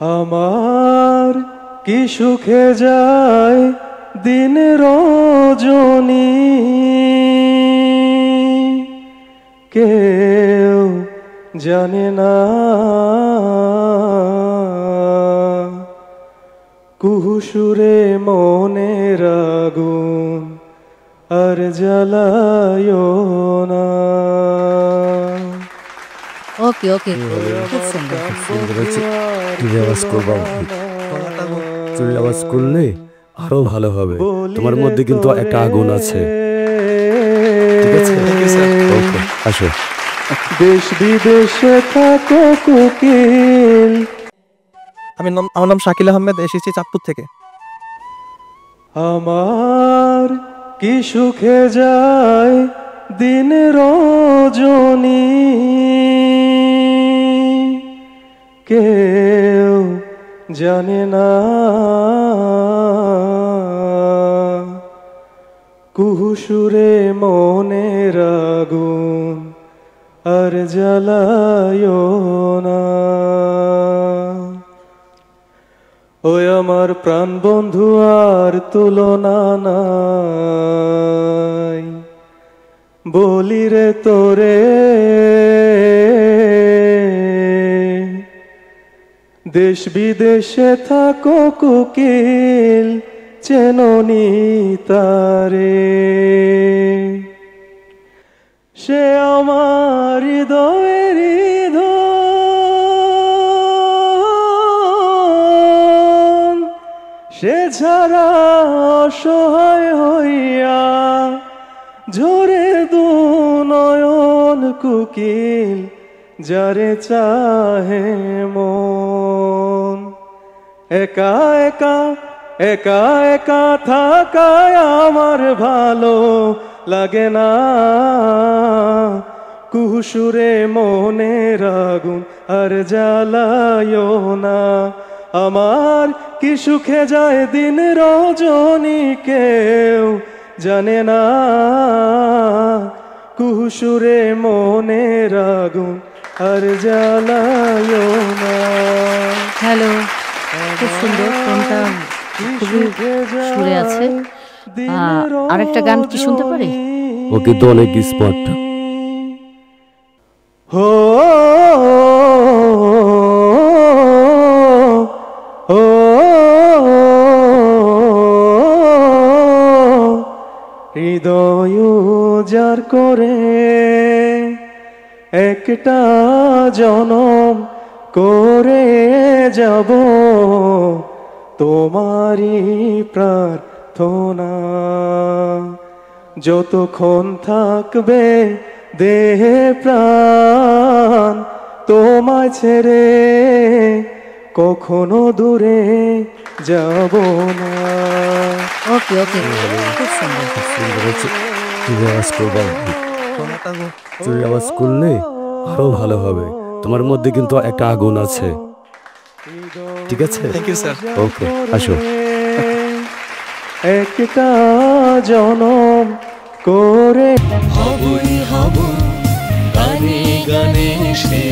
আমার কি সুখে যায় দিন রজনী, কেউ জানে না। কুহুসুরে মনের আগুন আর জ্বালায়ো না। ওকে ওকে, খুব সুন্দর। চুরি আওয়াজ করলে আরো ভালো হবে। তোমার মধ্যে কিন্তু একটা আগুন আছে, ঠিক আছে? ওকে, আসো। দেশ বিদেশে থাকো কোকিল। আমার নাম শাকিল আহমেদ, এসেছি চাঁদপুর থেকে। আমার কি সুখে যায় দিন রজনী, কেউ জানে না। কুহুসুরে মনের আগুন আর জ্বালায়ো না। ওই আমার প্রাণ বন্ধু আর তুলনা নাই, বলি রে তোরে। দেশ বিদেশে থাকো কোকিল, চেননি তারে। সে আমার হৃদয়ের ধন, সে ছাড়া অসহায় হইয়া ঝরে দু নয়ন কোকিল, যারে চাহে মন। একা একা একা একা থাকায় আমার ভালো লাগে না। কুহুসুরে মনের আগুন আর জ্বালায়ো না। আমার কি সুখে যায় দিন রজনী, কেউ জানে না। কুহুসুরে মনের আগুন আর জ্বালায়ো না। হ্যালো, খুব সুন্দর, কোনটা খুবই সুরে আছে। আরেকটা গান কি শুনতে পারি? ও কিন্তু অনেক স্মার্ট। হো ও হৃদয় যার করে একটা জনম করে যাব, তোমারই প্রার্থনা। যতক্ষণ থাকবে দেহে প্রাণ, তোমায় ছেড়ে কখনো দূরে যাব না। ওকে ওকে, খুব সুন্দর। চুরি আওয়াজ করলে আরো ভালো হবে। তোমার মধ্যে কিন্তু একটা আগুন আছে, ঠিক আছে? Thank you sir. ওকে, আসো। একটা জনম করে হবই হব গানে গানে সে